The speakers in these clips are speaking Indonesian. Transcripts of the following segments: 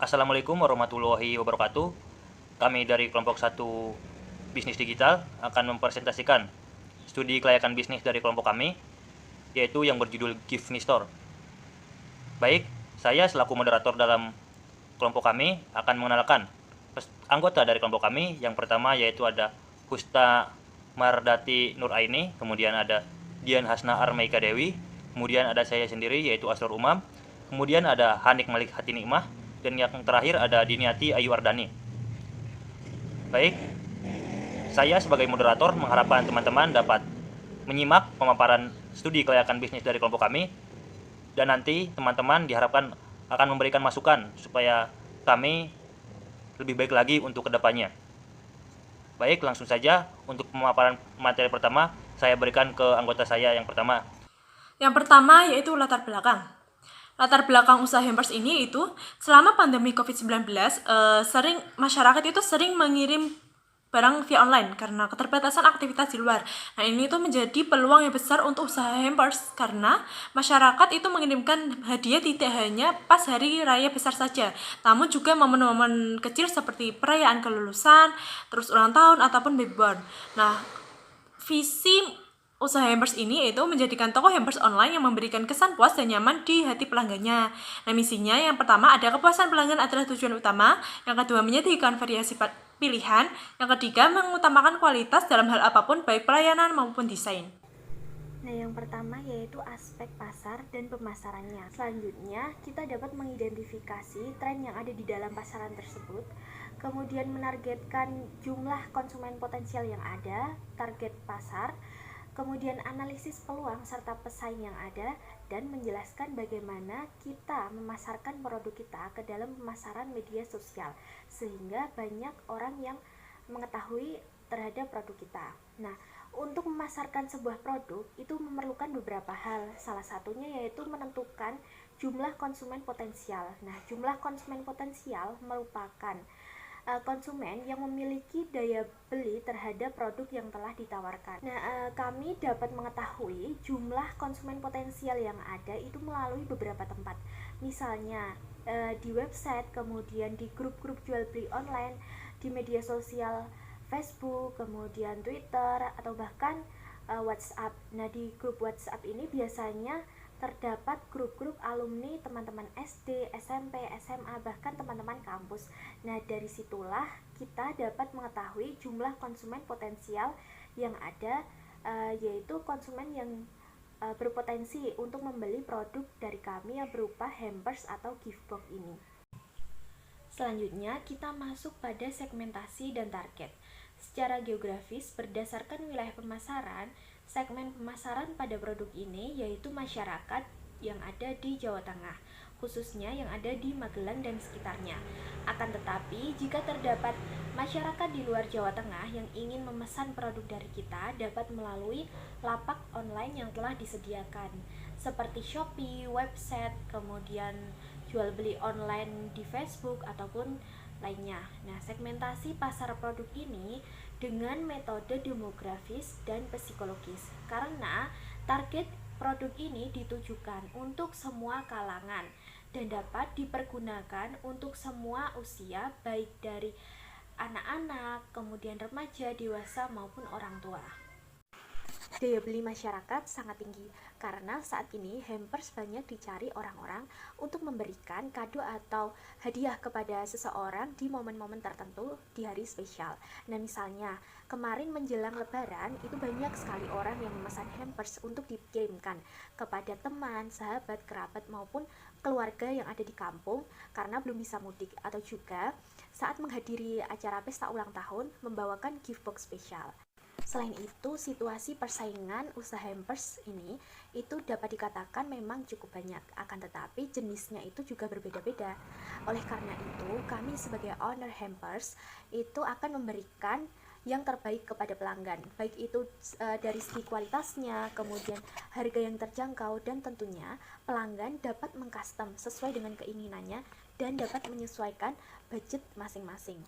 Assalamualaikum warahmatullahi wabarakatuh. Kami dari kelompok 1 Bisnis Digital akan mempresentasikan studi kelayakan bisnis dari kelompok kami, yaitu yang berjudul Give Me Store. Baik, saya selaku moderator dalam kelompok kami akan mengenalkan anggota dari kelompok kami. Yang pertama yaitu ada Husta Mardati Nuraini, kemudian ada Dian Hasna Armeika Dewi, kemudian ada saya sendiri yaitu Asror Umam, kemudian ada Hanik Malik Hati Nikmah, dan yang terakhir ada Diniati Ayu Ardani. Baik, saya sebagai moderator mengharapkan teman-teman dapat menyimak pemaparan studi kelayakan bisnis dari kelompok kami, dan nanti teman-teman diharapkan akan memberikan masukan supaya kami lebih baik lagi untuk kedepannya. Baik, langsung saja untuk pemaparan materi pertama saya berikan ke anggota saya yang pertama. Yang pertama yaitu latar belakang. Latar belakang usaha hampers ini itu selama pandemi COVID-19 masyarakat itu sering mengirim barang via online karena keterbatasan aktivitas di luar. Nah, ini tuh menjadi peluang yang besar untuk usaha hampers karena masyarakat itu mengirimkan hadiah tidak hanya pas hari raya besar saja, namun juga momen-momen kecil seperti perayaan kelulusan, terus ulang tahun ataupun baby born. Nah, visi usaha hampers ini yaitu menjadikan toko hampers online yang memberikan kesan puas dan nyaman di hati pelanggannya. Nah, misinya yang pertama ada kepuasan pelanggan adalah tujuan utama, yang kedua menyediakan variasi pilihan, yang ketiga mengutamakan kualitas dalam hal apapun baik pelayanan maupun desain. Nah, yang pertama yaitu aspek pasar dan pemasarannya. Selanjutnya, kita dapat mengidentifikasi tren yang ada di dalam pasaran tersebut, kemudian menargetkan jumlah konsumen potensial yang ada, target pasar, kemudian analisis peluang serta pesaing yang ada, dan menjelaskan bagaimana kita memasarkan produk kita ke dalam pemasaran media sosial, sehingga banyak orang yang mengetahui terhadap produk kita. Nah, untuk memasarkan sebuah produk itu memerlukan beberapa hal. Salah satunya yaitu menentukan jumlah konsumen potensial. Nah, jumlah konsumen potensial merupakan konsumen yang memiliki daya beli terhadap produk yang telah ditawarkan. Nah, kami dapat mengetahui jumlah konsumen potensial yang ada itu melalui beberapa tempat. Misalnya di website, kemudian di grup-grup jual beli online, di media sosial Facebook, kemudian Twitter, atau bahkan WhatsApp. Nah, di grup WhatsApp ini biasanya terdapat grup-grup alumni teman-teman SD, SMP, SMA, bahkan teman-teman kampus. Nah, dari situlah kita dapat mengetahui jumlah konsumen potensial yang ada, yaitu konsumen yang berpotensi untuk membeli produk dari kami yang berupa hampers atau gift box ini. Selanjutnya, kita masuk pada segmentasi dan target. Secara geografis, berdasarkan wilayah pemasaran, segmen pemasaran pada produk ini yaitu masyarakat yang ada di Jawa Tengah, khususnya yang ada di Magelang dan sekitarnya. Akan tetapi, jika terdapat masyarakat di luar Jawa Tengah yang ingin memesan produk dari kita, dapat melalui lapak online yang telah disediakan, seperti Shopee, website, kemudian jual beli online di Facebook ataupun lainnya. Nah, segmentasi pasar produk ini dengan metode demografis dan psikologis, karena target produk ini ditujukan untuk semua kalangan dan dapat dipergunakan untuk semua usia, baik dari anak-anak, kemudian remaja, dewasa maupun orang tua. Daya beli masyarakat sangat tinggi karena saat ini hampers banyak dicari orang-orang untuk memberikan kado atau hadiah kepada seseorang di momen-momen tertentu di hari spesial. Nah, misalnya kemarin menjelang lebaran itu banyak sekali orang yang memesan hampers untuk dikirimkan kepada teman, sahabat, kerabat maupun keluarga yang ada di kampung karena belum bisa mudik, atau juga saat menghadiri acara pesta ulang tahun membawakan gift box spesial. Selain itu, situasi persaingan usaha hampers ini itu dapat dikatakan memang cukup banyak, akan tetapi jenisnya itu juga berbeda-beda. Oleh karena itu, kami sebagai owner hampers itu akan memberikan yang terbaik kepada pelanggan, baik itu dari segi kualitasnya, kemudian harga yang terjangkau, dan tentunya pelanggan dapat mengcustom sesuai dengan keinginannya dan dapat menyesuaikan budget masing-masing.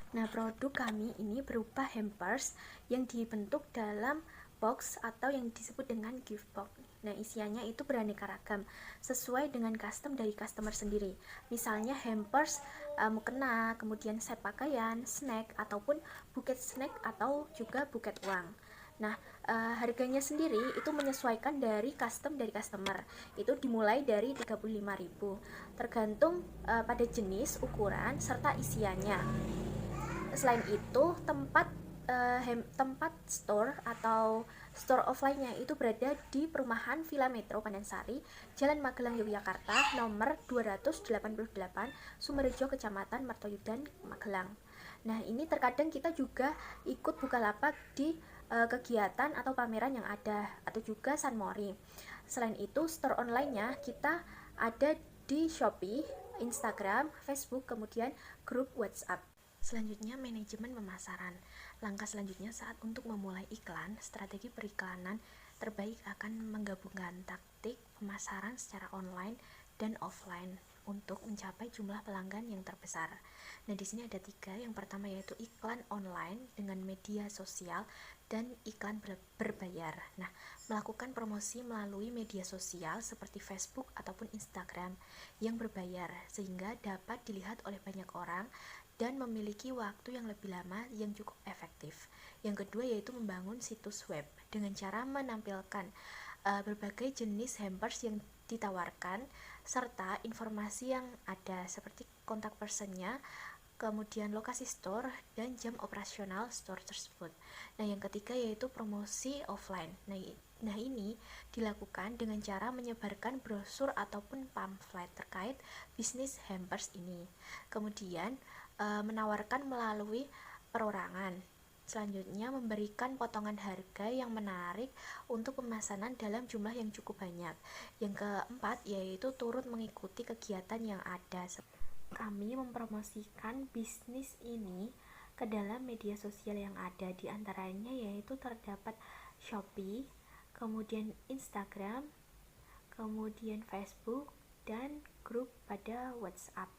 Nah, produk kami ini berupa hampers yang dibentuk dalam box atau yang disebut dengan gift box. Nah, isiannya itu beraneka ragam sesuai dengan custom dari customer sendiri. Misalnya hampers, mukena, kemudian set pakaian, snack, ataupun buket snack atau juga buket uang. Nah, harganya sendiri itu menyesuaikan dari custom dari customer. Itu dimulai dari 35.000, tergantung pada jenis, ukuran, serta isiannya. Selain itu, tempat store atau store offline-nya itu berada di perumahan Villa Metro Pandansari, Jalan Magelang Yogyakarta, nomor 288, Sumerejo, Kecamatan Martoyudan, Magelang. Nah, ini terkadang kita juga ikut bukalapak di kegiatan atau pameran yang ada, atau juga San Mori. Selain itu, store online-nya kita ada di Shopee, Instagram, Facebook, kemudian grup WhatsApp. Selanjutnya, manajemen pemasaran. Langkah selanjutnya saat untuk memulai iklan, strategi periklanan terbaik akan menggabungkan taktik pemasaran secara online dan offline untuk mencapai jumlah pelanggan yang terbesar. Nah, di sini ada 3. Yang pertama yaitu iklan online dengan media sosial dan iklan berbayar. Nah, melakukan promosi melalui media sosial seperti Facebook ataupun Instagram yang berbayar sehingga dapat dilihat oleh banyak orang dan memiliki waktu yang lebih lama yang cukup efektif. Yang kedua yaitu membangun situs web dengan cara menampilkan berbagai jenis hampers yang ditawarkan serta informasi yang ada seperti kontak personnya, kemudian lokasi store dan jam operasional store tersebut. Nah, yang ketiga yaitu promosi offline. Nah, ini dilakukan dengan cara menyebarkan brosur ataupun pamflet terkait bisnis hampers ini. Kemudian menawarkan melalui perorangan. Selanjutnya, memberikan potongan harga yang menarik untuk pemesanan dalam jumlah yang cukup banyak. Yang keempat, yaitu turut mengikuti kegiatan yang ada. Kami mempromosikan bisnis ini ke dalam media sosial yang ada, di antaranya yaitu terdapat Shopee, kemudian Instagram, kemudian Facebook, dan grup pada WhatsApp.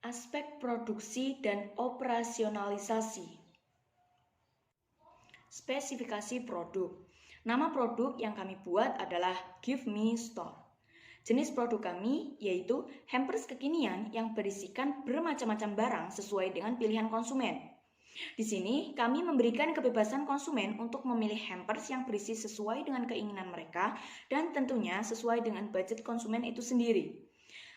Aspek produksi dan operasionalisasi. Spesifikasi produk. Nama produk yang kami buat adalah Give Me Store. Jenis produk kami yaitu hampers kekinian yang berisikan bermacam-macam barang sesuai dengan pilihan konsumen. Di sini kami memberikan kebebasan konsumen untuk memilih hampers yang berisi sesuai dengan keinginan mereka dan tentunya sesuai dengan budget konsumen itu sendiri.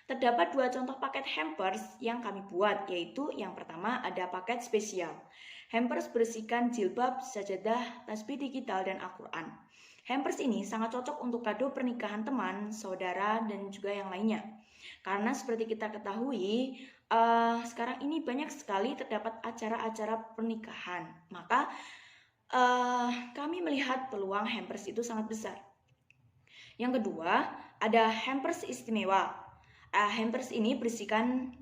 Terdapat 2 contoh paket hampers yang kami buat, yaitu yang pertama ada paket spesial. Hampers berisikan jilbab, sajadah, tasbih digital, dan Al-Quran. Hampers ini sangat cocok untuk kado pernikahan teman, saudara, dan juga yang lainnya. Karena seperti kita ketahui, sekarang ini banyak sekali terdapat acara-acara pernikahan. Maka kami melihat peluang hampers itu sangat besar. Yang kedua, ada hampers istimewa. Hampers ini berisikan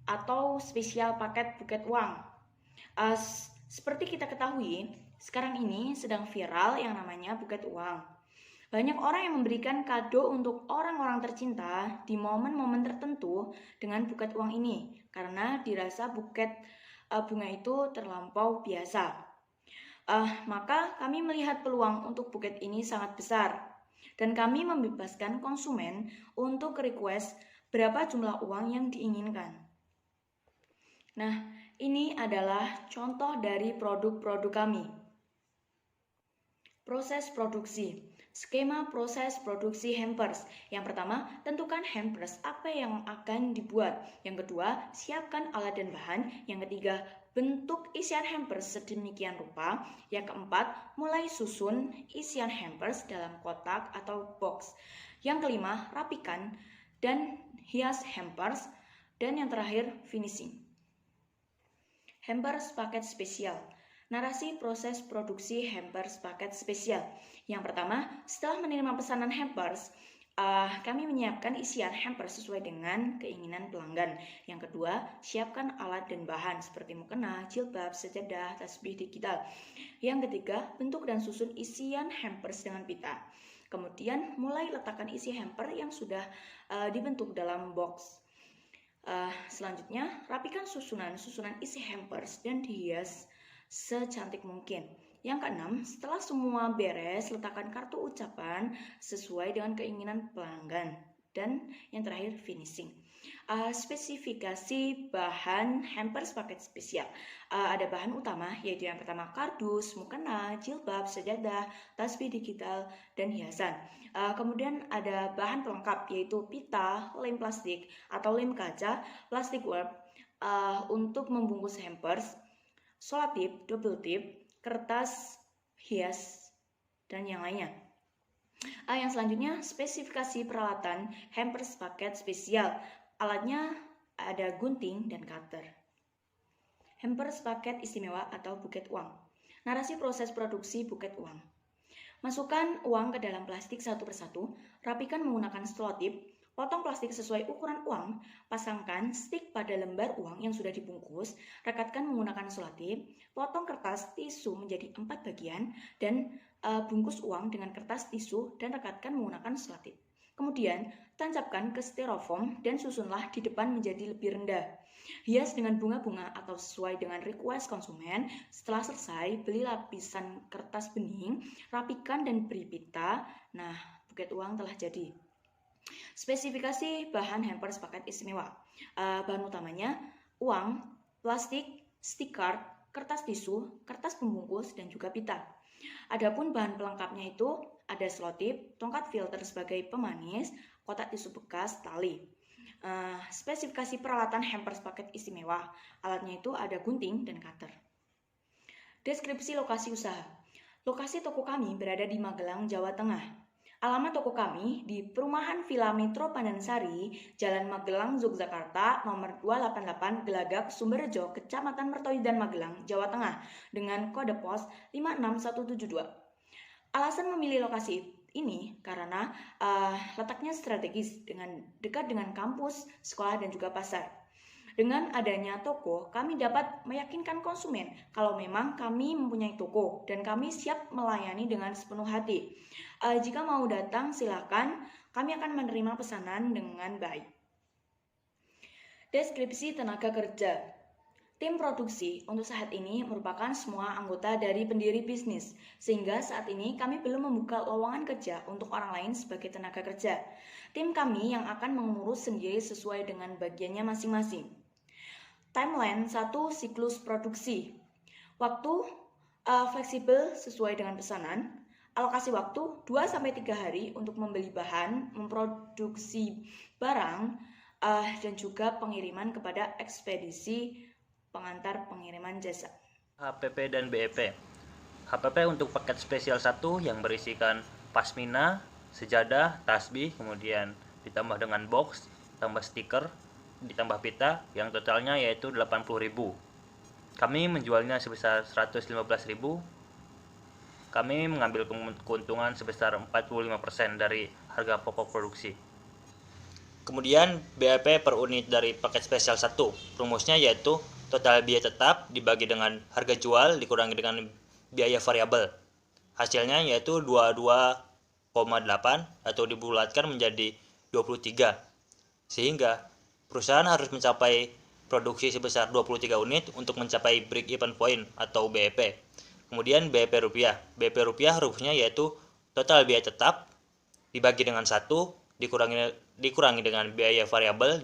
atau spesial paket buket uang. Seperti kita ketahui, sekarang ini sedang viral yang namanya buket uang. Banyak orang yang memberikan kado untuk orang-orang tercinta di momen-momen tertentu dengan buket uang ini, karena dirasa buket bunga itu terlampau biasa. Maka kami melihat peluang untuk buket ini sangat besar, dan kami membebaskan konsumen untuk request berapa jumlah uang yang diinginkan. Nah, ini adalah contoh dari produk-produk kami. Proses produksi. Skema proses produksi hampers. Yang pertama, tentukan hampers apa yang akan dibuat. Yang kedua, siapkan alat dan bahan. Yang ketiga, bentuk isian hampers sedemikian rupa. Yang keempat, mulai susun isian hampers dalam kotak atau box. Yang kelima, rapikan dan hias hampers, dan yang terakhir finishing. Hampers paket spesial. Narasi proses produksi hampers paket spesial. Yang pertama, setelah menerima pesanan hampers, kami menyiapkan isian hampers sesuai dengan keinginan pelanggan. Yang kedua, siapkan alat dan bahan seperti mukena, jilbab, sajadah, tasbih digital. Yang ketiga, bentuk dan susun isian hampers dengan pita. Kemudian mulai letakkan isi hamper yang sudah dibentuk dalam box. Selanjutnya, rapikan susunan isi hampers dan dihias secantik mungkin. Yang keenam, setelah semua beres, letakkan kartu ucapan sesuai dengan keinginan pelanggan. Dan yang terakhir, finishing. Spesifikasi bahan hampers paket spesial. Ada bahan utama, yaitu yang pertama kardus, mukena, jilbab, sajadah, tasbih digital, dan hiasan. Kemudian ada bahan pelengkap, yaitu pita, lem plastik atau lem kaca, plastik wrap untuk membungkus hampers, solatip, double tip, kertas hias, dan yang lainnya. Yang selanjutnya, spesifikasi peralatan hampers paket spesial. Alatnya ada gunting dan cutter. Hampers paket istimewa atau buket uang. Narasi proses produksi buket uang. Masukkan uang ke dalam plastik satu persatu, rapikan menggunakan selotip, potong plastik sesuai ukuran uang, pasangkan stik pada lembar uang yang sudah dibungkus, rekatkan menggunakan selotip, potong kertas tisu menjadi 4 bagian, dan bungkus uang dengan kertas tisu dan rekatkan menggunakan selotip. Kemudian, tancapkan ke styrofoam dan susunlah di depan menjadi lebih rendah. Hias dengan bunga-bunga atau sesuai dengan request konsumen. Setelah selesai, beli lapisan kertas bening, rapikan dan beri pita. Nah, buket uang telah jadi. Spesifikasi bahan hampers paket istimewa. Bahan utamanya uang, plastik, stiker, kertas tisu, kertas pembungkus, dan juga pita. Adapun bahan pelengkapnya itu ada selotip, tongkat filter sebagai pemanis, kotak tisu bekas, tali. Spesifikasi peralatan hampers paket istimewa. Alatnya itu ada gunting dan cutter. Deskripsi lokasi usaha. Lokasi toko kami berada di Magelang, Jawa Tengah. Alamat toko kami di Perumahan Villa Metro Pandansari, Jalan Magelang, Yogyakarta, nomor 288 Gelagak, Sumberjo, Kecamatan Mertoidan, Magelang, Jawa Tengah, dengan kode pos 56172. Alasan memilih lokasi ini karena letaknya strategis, dekat dengan kampus, sekolah, dan juga pasar. Dengan adanya toko, kami dapat meyakinkan konsumen kalau memang kami mempunyai toko dan kami siap melayani dengan sepenuh hati. Jika mau datang, silakan. Kami akan menerima pesanan dengan baik. Deskripsi tenaga kerja. Tim produksi untuk saat ini merupakan semua anggota dari pendiri bisnis, sehingga saat ini kami belum membuka lowongan kerja untuk orang lain sebagai tenaga kerja. Tim kami yang akan mengurus sendiri sesuai dengan bagiannya masing-masing. Timeline 1 siklus produksi. Waktu fleksibel sesuai dengan pesanan. Alokasi waktu 2-3 hari untuk membeli bahan, memproduksi barang, dan juga pengiriman kepada ekspedisi pengantar pengiriman jasa. HPP dan BEP. HPP untuk paket spesial 1 yang berisikan pasmina, sejadah, tasbih, kemudian ditambah dengan box, tambah stiker, ditambah pita, yang totalnya yaitu 80.000. Kami menjualnya sebesar 115.000. Kami mengambil keuntungan sebesar 45% dari harga pokok produksi. Kemudian BEP per unit dari paket spesial 1, rumusnya yaitu total biaya tetap dibagi dengan harga jual dikurangi dengan biaya variabel. Hasilnya yaitu 22,8 atau dibulatkan menjadi 23. Sehingga perusahaan harus mencapai produksi sebesar 23 unit untuk mencapai break even point atau BEP. Kemudian BEP rupiah. BEP rupiah rumusnya yaitu total biaya tetap dibagi dengan 1 dikurangi dengan biaya variabel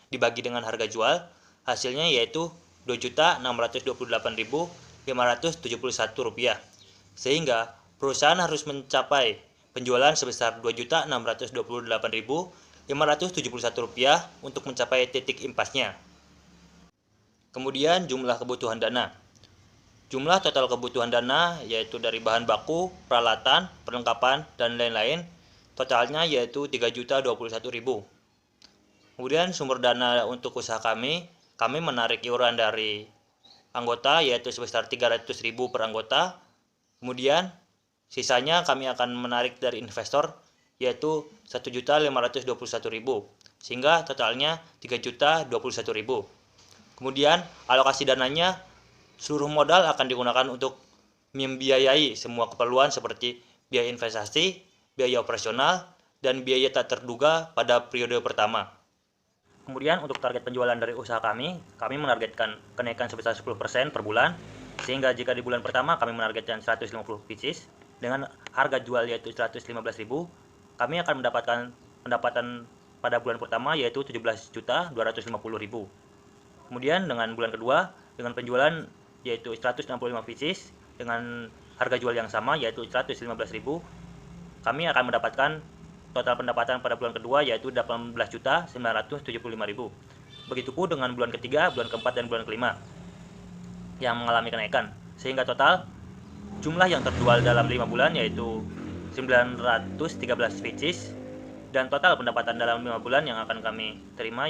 dibagi dengan harga jual. Hasilnya yaitu Rp2.628.571. Sehingga perusahaan harus mencapai penjualan sebesar Rp2.628.571 untuk mencapai titik impasnya. Kemudian jumlah kebutuhan dana. Jumlah total kebutuhan dana yaitu dari bahan baku, peralatan, perlengkapan, dan lain-lain totalnya yaitu Rp3.021.000. Kemudian sumber dana untuk usaha kami menarik iuran dari anggota yaitu sebesar Rp300.000 per anggota. Kemudian sisanya kami akan menarik dari investor yaitu Rp1.521.000 sehingga totalnya Rp3.021.000. Kemudian alokasi dananya seluruh modal akan digunakan untuk membiayai semua keperluan seperti biaya investasi, biaya operasional, dan biaya tak terduga pada periode pertama. Kemudian untuk target penjualan dari usaha kami menargetkan kenaikan sebesar 10% per bulan. Sehingga jika di bulan pertama kami menargetkan 150 pieces dengan harga jual yaitu 115.000, kami akan mendapatkan pendapatan pada bulan pertama yaitu 17.250.000. Kemudian dengan bulan kedua dengan penjualan yaitu 165 pieces dengan harga jual yang sama yaitu 115.000, kami akan mendapatkan total pendapatan pada bulan kedua yaitu 18.975.000. Begitupun dengan bulan ketiga, bulan keempat, dan bulan kelima yang mengalami kenaikan, sehingga total jumlah yang terjual dalam 5 bulan yaitu 913 pieces, dan total pendapatan dalam 5 bulan yang akan kami terima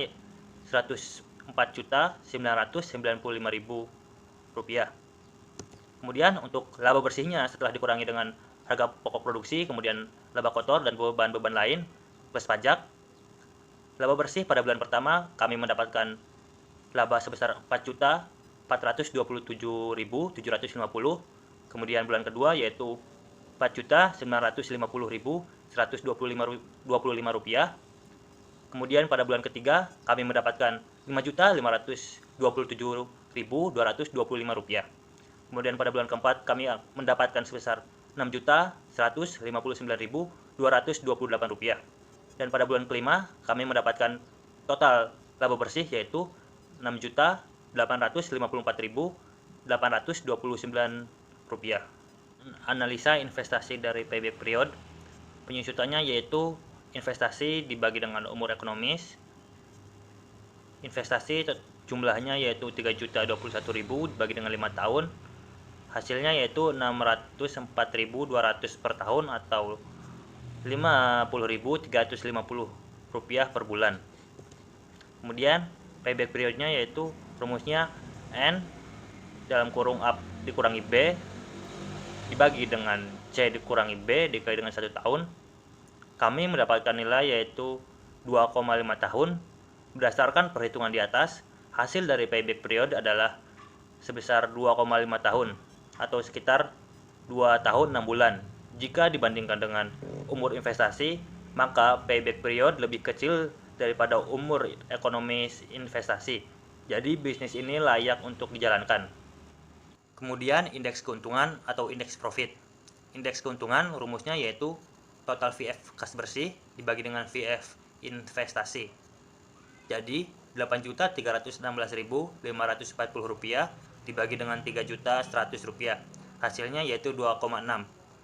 104.995.000 rupiah. Kemudian untuk laba bersihnya setelah dikurangi dengan harga pokok produksi, kemudian laba kotor dan beban-beban lain plus pajak, laba bersih pada bulan pertama kami mendapatkan laba sebesar 4.427.750. Kemudian bulan kedua yaitu 4.950.125 rupiah. Kemudian pada bulan ketiga kami mendapatkan 5.527.225 rupiah. Kemudian pada bulan keempat kami mendapatkan sebesar 6.159.228 rupiah. Dan pada bulan kelima kami mendapatkan total laba bersih yaitu 6.854.829 rupiah. Analisa investasi dari payback period, penyusutannya yaitu investasi dibagi dengan umur ekonomis. Investasi jumlahnya yaitu 3.021.000 dibagi dengan 5 tahun. Hasilnya yaitu 604.200 per tahun atau 50.350 rupiah per bulan. Kemudian payback periodnya yaitu rumusnya N dalam kurung A dikurangi B dibagi dengan C dikurangi B dikali dengan 1 tahun. Kami mendapatkan nilai yaitu 2,5 tahun. Berdasarkan perhitungan di atas, hasil dari payback period adalah sebesar 2,5 tahun atau sekitar 2 tahun 6 bulan. Jika dibandingkan dengan umur investasi, maka payback period lebih kecil daripada umur ekonomis investasi. Jadi bisnis ini layak untuk dijalankan. Kemudian indeks keuntungan atau indeks profit. Indeks keuntungan rumusnya yaitu total VF kas bersih dibagi dengan VF investasi. Jadi 8.316.540 rupiah dibagi dengan 3.100 rupiah. Hasilnya yaitu 2,6.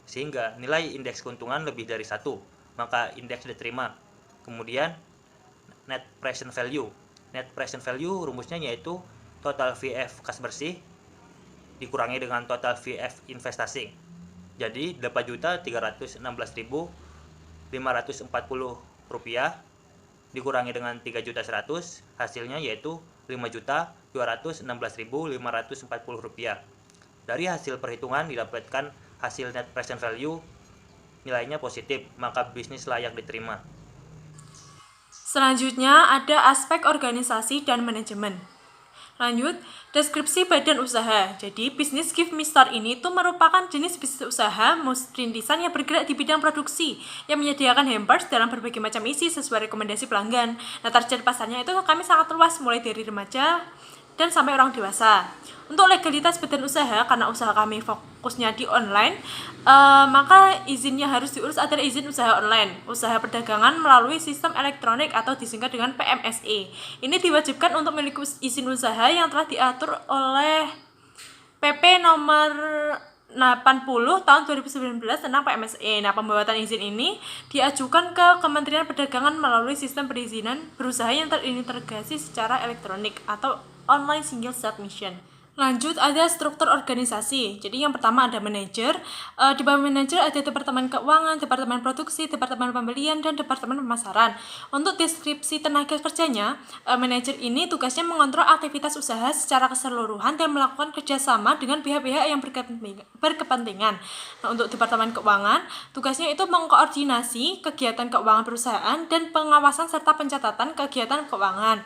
Sehingga nilai indeks keuntungan lebih dari 1, maka indeks diterima. Kemudian net present value. Net present value rumusnya yaitu total VF kas bersih dikurangi dengan total VF investasi. Jadi 8.316.540 rupiah dikurangi dengan 3.100, hasilnya yaitu 5.216.540 rupiah. Dari hasil perhitungan didapatkan hasil net present value nilainya positif, maka bisnis layak diterima. Selanjutnya ada aspek organisasi dan manajemen. Lanjut, deskripsi badan usaha. Jadi, bisnis Give Me Store ini tuh merupakan jenis bisnis usaha rintisan yang bergerak di bidang produksi, yang menyediakan hampers dalam berbagai macam isi sesuai rekomendasi pelanggan. Nah, target pasarnya itu kami sangat luas, mulai dari remaja dan sampai orang dewasa. Untuk legalitas badan usaha, karena usaha kami fokusnya di online, maka izinnya harus diurus adalah izin usaha online, usaha perdagangan melalui sistem elektronik atau disingkat dengan PMSE. Ini diwajibkan untuk memiliki izin usaha yang telah diatur oleh PP nomor 80 tahun 2019 tentang PMSE. Nah, pembuatan izin ini diajukan ke Kementerian Perdagangan melalui sistem perizinan berusaha yang terintegrasi secara elektronik atau online single submission. Lanjut, ada struktur organisasi. Jadi yang pertama ada manajer. Di bawah manajer ada departemen keuangan, departemen produksi, departemen pembelian, dan departemen pemasaran. Untuk deskripsi tenaga kerjanya, manajer ini tugasnya mengontrol aktivitas usaha secara keseluruhan dan melakukan kerjasama dengan pihak-pihak yang berkepentingan. Nah, untuk departemen keuangan, tugasnya itu mengkoordinasi kegiatan keuangan perusahaan dan pengawasan serta pencatatan kegiatan keuangan.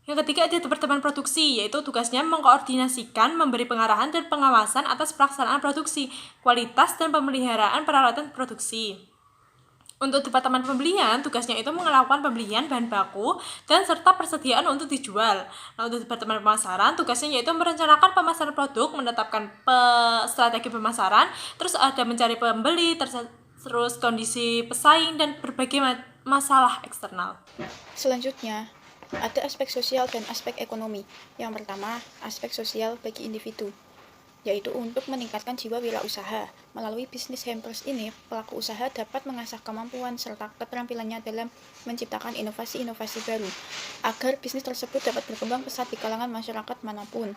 Yang ketiga ada departemen produksi, yaitu tugasnya mengkoordinasikan, memberi pengarahan dan pengawasan atas pelaksanaan produksi, kualitas dan pemeliharaan peralatan produksi. Untuk Departemen Pembelian, tugasnya itu melakukan pembelian bahan baku dan serta persediaan untuk dijual. Nah, untuk Departemen Pemasaran, tugasnya yaitu merencanakan pemasaran produk, menetapkan strategi pemasaran, terus ada mencari pembeli, terus kondisi pesaing, dan berbagai masalah eksternal. Selanjutnya, ada aspek sosial dan aspek ekonomi. Yang pertama, aspek sosial bagi individu, yaitu untuk meningkatkan jiwa wirausaha. Melalui bisnis hampers ini, pelaku usaha dapat mengasah kemampuan serta keterampilannya dalam menciptakan inovasi-inovasi baru, agar bisnis tersebut dapat berkembang pesat di kalangan masyarakat manapun.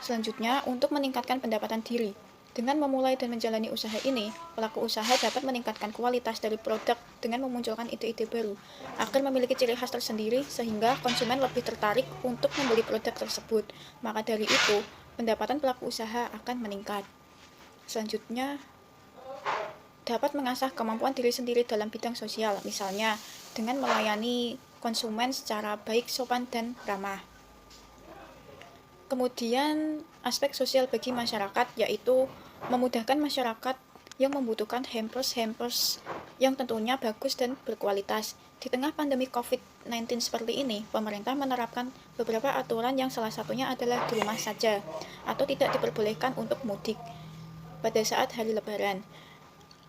Selanjutnya, untuk meningkatkan pendapatan diri. Dengan memulai dan menjalani usaha ini, pelaku usaha dapat meningkatkan kualitas dari produk dengan memunculkan ide-ide baru, agar memiliki ciri khas tersendiri sehingga konsumen lebih tertarik untuk membeli produk tersebut. Maka dari itu, pendapatan pelaku usaha akan meningkat. Selanjutnya, dapat mengasah kemampuan diri sendiri dalam bidang sosial, misalnya dengan melayani konsumen secara baik, sopan, dan ramah. Kemudian, aspek sosial bagi masyarakat yaitu memudahkan masyarakat yang membutuhkan hampers yang tentunya bagus dan berkualitas. Di tengah pandemi COVID-19 seperti ini, pemerintah menerapkan beberapa aturan yang salah satunya adalah di rumah saja atau tidak diperbolehkan untuk mudik pada saat hari Lebaran.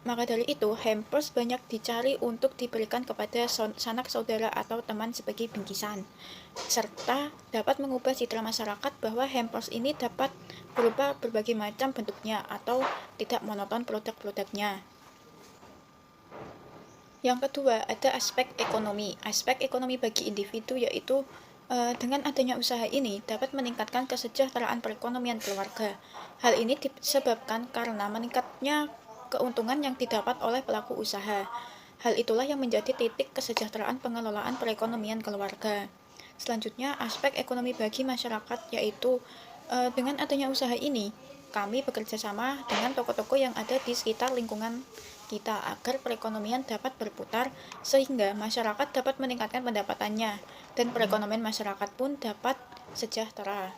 Maka dari itu, hampers banyak dicari untuk diberikan kepada sanak saudara atau teman sebagai bingkisan, serta dapat mengubah citra masyarakat bahwa hampers ini dapat berupa berbagai macam bentuknya atau tidak monoton produk-produknya. Yang kedua, ada aspek ekonomi. Aspek ekonomi bagi individu yaitu dengan adanya usaha ini dapat meningkatkan kesejahteraan perekonomian keluarga. Hal ini disebabkan karena meningkatnya keuntungan yang didapat oleh pelaku usaha. Hal itulah yang menjadi titik kesejahteraan pengelolaan perekonomian keluarga. Selanjutnya, aspek ekonomi bagi masyarakat yaitu dengan adanya usaha ini, kami bekerja sama dengan toko-toko yang ada di sekitar lingkungan kita agar perekonomian dapat berputar sehingga masyarakat dapat meningkatkan pendapatannya dan perekonomian masyarakat pun dapat sejahtera.